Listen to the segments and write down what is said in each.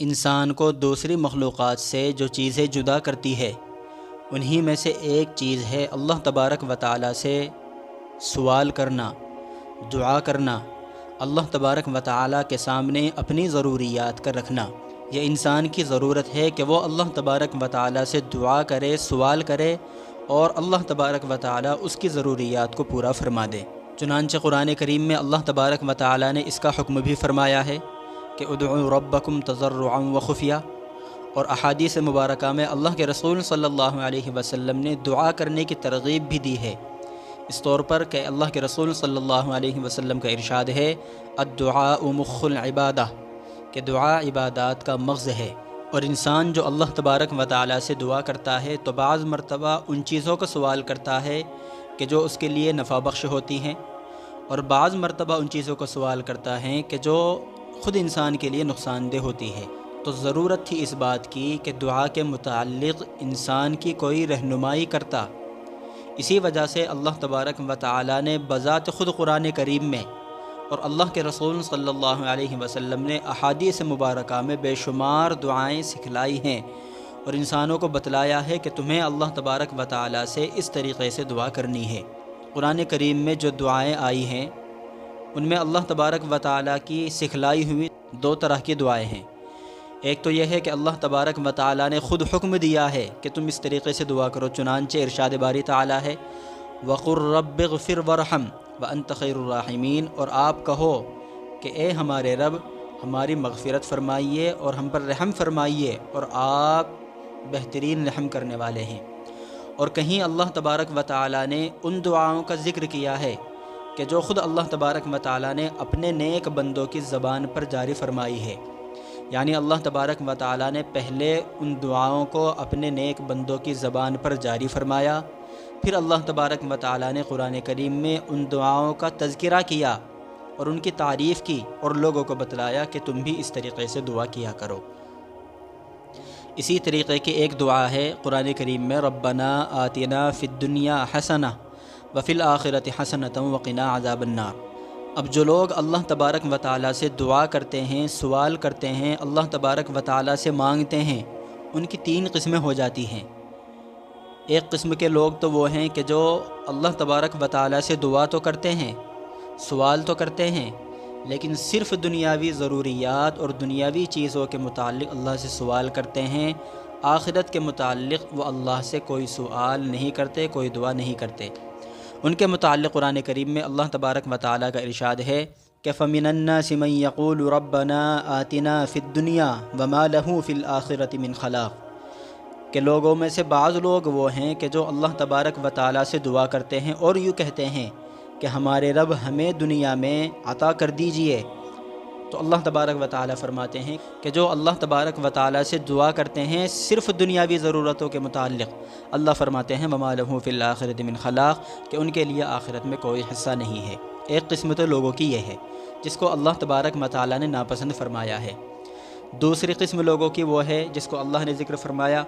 انسان کو دوسری مخلوقات سے جو چیزیں جدا کرتی ہے انہی میں سے ایک چیز ہے اللہ تبارک و تعالیٰ سے سوال کرنا، دعا کرنا، اللہ تبارک و تعالیٰ کے سامنے اپنی ضروریات کا رکھنا۔ یہ انسان کی ضرورت ہے کہ وہ اللہ تبارک و تعالیٰ سے دعا کرے، سوال کرے اور اللہ تبارک و تعالیٰ اس کی ضروریات کو پورا فرما دے۔ چنانچہ قرآن کریم میں اللہ تبارک و تعالیٰ نے اس کا حکم بھی فرمایا ہے کہ ادعوا ربکم تضرعا وخفیہ، اور احادیث مبارکہ میں اللہ کے رسول صلی اللہ علیہ وسلم نے دعا کرنے کی ترغیب بھی دی ہے، اس طور پر کہ اللہ کے رسول صلی اللہ علیہ وسلم کا ارشاد ہے الدعاء مخ العبادہ، کہ دعا عبادات کا مغز ہے۔ اور انسان جو اللہ تبارک و تعالیٰ سے دعا کرتا ہے تو بعض مرتبہ ان چیزوں کا سوال کرتا ہے کہ جو اس کے لیے نفع بخش ہوتی ہیں، اور بعض مرتبہ ان چیزوں کا سوال کرتا ہے کہ جو خود انسان کے لیے نقصان دہ ہوتی ہے۔ تو ضرورت تھی اس بات کی کہ دعا کے متعلق انسان کی کوئی رہنمائی کرتا۔ اسی وجہ سے اللہ تبارک و تعالیٰ نے بذات خود قرآن کریم میں اور اللہ کے رسول صلی اللہ علیہ وسلم نے احادیث مبارکہ میں بے شمار دعائیں سکھلائی ہیں اور انسانوں کو بتلایا ہے کہ تمہیں اللہ تبارک و تعالیٰ سے اس طریقے سے دعا کرنی ہے۔ قرآن کریم میں جو دعائیں آئی ہیں ان میں اللہ تبارک و تعالیٰ کی سکھلائی ہوئی دو طرح کی دعائیں ہیں۔ ایک تو یہ ہے کہ اللہ تبارک و تعالیٰ نے خود حکم دیا ہے کہ تم اس طریقے سے دعا کرو، چنانچہ ارشاد باری تعالیٰ ہے وَقُلْ رَبِّ اغْفِرْ وَارْحَمْ وَأَنْتَ خَيْرُ الرَّاحِمِينَ، اور آپ کہو کہ اے ہمارے رب ہماری مغفرت فرمائیے اور ہم پر رحم فرمائیے اور آپ بہترین رحم کرنے والے ہیں۔ اور کہیں اللہ تبارک و تعالیٰ نے ان دعاؤں کا ذکر کیا ہے کہ جو خود اللہ تبارک و تعالیٰ نے اپنے نیک بندوں کی زبان پر جاری فرمائی ہے، یعنی اللہ تبارک و تعالیٰ نے پہلے ان دعاؤں کو اپنے نیک بندوں کی زبان پر جاری فرمایا، پھر اللہ تبارک و تعالیٰ نے قرآن کریم میں ان دعاؤں کا تذکرہ کیا اور ان کی تعریف کی اور لوگوں کو بتلایا کہ تم بھی اس طریقے سے دعا کیا کرو۔ اسی طریقے کی ایک دعا ہے قرآن کریم میں ربنا آتنا فی الدنیا حسنہ وفی الآخرۃ حسنۃ وقنا عذاب النار۔ اب جو لوگ اللہ تبارک و تعالیٰ سے دعا کرتے ہیں، سوال کرتے ہیں، اللہ تبارک و تعالیٰ سے مانگتے ہیں، ان کی تین قسمیں ہو جاتی ہیں۔ ایک قسم کے لوگ تو وہ ہیں کہ جو اللہ تبارک و تعالیٰ سے دعا تو کرتے ہیں، سوال تو کرتے ہیں، لیکن صرف دنیاوی ضروریات اور دنیاوی چیزوں کے متعلق اللہ سے سوال کرتے ہیں، آخرت کے متعلق وہ اللہ سے کوئی سوال نہیں کرتے، کوئی دعا نہیں کرتے۔ ان کے متعلق قرآن کریم میں اللہ تبارک و تعالیٰ کا ارشاد ہے کہ فَمِنَ النَّاسِ مَن يَقُولُ رَبَّنَا آتِنَا فِي الدُّنْيَا وَمَا لَهُ فِي الْآخِرَةِ مِنْ خَلَاقٍ، کہ لوگوں میں سے بعض لوگ وہ ہیں کہ جو اللہ تبارک و تعالیٰ سے دعا کرتے ہیں اور یوں کہتے ہیں کہ ہمارے رب ہمیں دنیا میں عطا کر دیجئے۔ تو اللہ تبارک و تعالیٰ فرماتے ہیں کہ جو اللہ تبارک و تعالیٰ سے دعا کرتے ہیں صرف دنیاوی ضرورتوں کے متعلق، اللہ فرماتے ہیں وَمَا لَهُ فِي الْآخِرَةِ مِنْ خَلَاقٍ، کہ ان کے لیے آخرت میں کوئی حصہ نہیں ہے۔ ایک قسم تو لوگوں کی یہ ہے جس کو اللہ تبارک و تعالیٰ نے ناپسند فرمایا ہے۔ دوسری قسم لوگوں کی وہ ہے جس کو اللہ نے ذکر فرمایا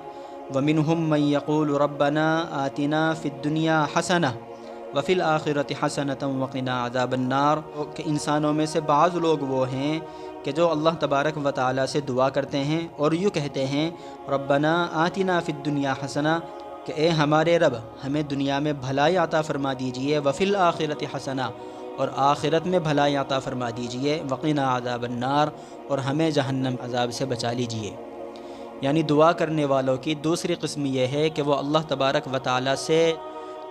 وَمِنْهُمْ مَن يَقُولُ رَبَّنَا آتِنَا فِي الدُّنْيَا حَسَنَةً وَفِي الْآخِرَةِ حَسَنَةً وَقِنَا عَذَابَ النَّارِ، کہ انسانوں میں سے بعض لوگ وہ ہیں کہ جو اللہ تبارک و تعالیٰ سے دعا کرتے ہیں اور یوں کہتے ہیں ربنا آتنا فی الدنیا حسنہ، کہ اے ہمارے رب ہمیں دنیا میں بھلائی عطا فرما دیجئے، وفی الآخرۃ حسنہ، اور آخرت میں بھلائی عطا فرما دیجئے، وقنا عذاب النار، اور ہمیں جہنم عذاب سے بچا لیجئے۔ یعنی دعا کرنے والوں کی دوسری قسم یہ ہے کہ وہ اللہ تبارک و تعالیٰ سے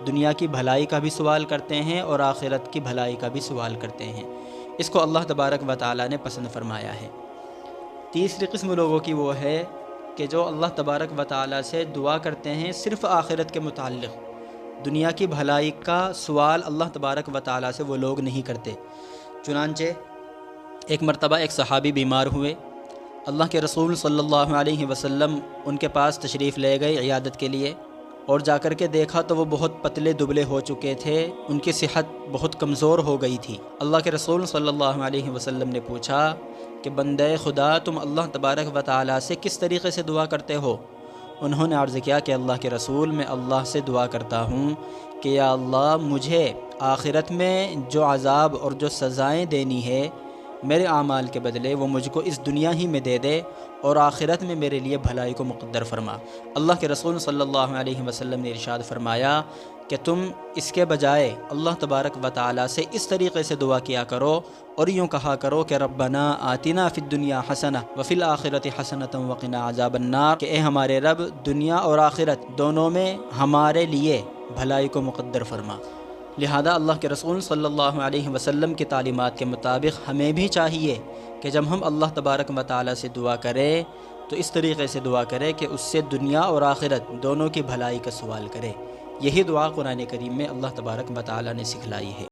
دنیا کی بھلائی کا بھی سوال کرتے ہیں اور آخرت کی بھلائی کا بھی سوال کرتے ہیں۔ اس کو اللہ تبارک و تعالیٰ نے پسند فرمایا ہے۔ تیسری قسم لوگوں کی وہ ہے کہ جو اللہ تبارک و تعالیٰ سے دعا کرتے ہیں صرف آخرت کے متعلق، دنیا کی بھلائی کا سوال اللہ تبارک و تعالیٰ سے وہ لوگ نہیں کرتے۔ چنانچہ ایک مرتبہ ایک صحابی بیمار ہوئے، اللہ کے رسول صلی اللہ علیہ وسلم ان کے پاس تشریف لے گئے عیادت کے لیے، اور جا کر کے دیکھا تو وہ بہت پتلے دبلے ہو چکے تھے، ان کی صحت بہت کمزور ہو گئی تھی۔ اللہ کے رسول صلی اللہ علیہ وسلم نے پوچھا کہ بندے خدا تم اللہ تبارک و تعالیٰ سے کس طریقے سے دعا کرتے ہو؟ انہوں نے عرض کیا کہ اللہ کے رسول میں اللہ سے دعا کرتا ہوں کہ یا اللہ مجھے آخرت میں جو عذاب اور جو سزائیں دینی ہے میرے اعمال کے بدلے وہ مجھ کو اس دنیا ہی میں دے دے، اور آخرت میں میرے لیے بھلائی کو مقدر فرما۔ اللہ کے رسول صلی اللہ علیہ وسلم نے ارشاد فرمایا کہ تم اس کے بجائے اللہ تبارک و تعالیٰ سے اس طریقے سے دعا کیا کرو اور یوں کہا کرو کہ ربنا آتنا فی الدنیا حسنہ وفی الآخرۃ حسنۃ وقنا عذاب النار، کہ اے ہمارے رب دنیا اور آخرت دونوں میں ہمارے لیے بھلائی کو مقدر فرما۔ لہذا اللہ کے رسول صلی اللہ علیہ وسلم کی تعلیمات کے مطابق ہمیں بھی چاہیے کہ جب ہم اللہ تبارک و تعالیٰ سے دعا کریں تو اس طریقے سے دعا کریں کہ اس سے دنیا اور آخرت دونوں کی بھلائی کا سوال کرے۔ یہی دعا قرآن کریم میں اللہ تبارک و تعالیٰ نے سکھلائی ہے۔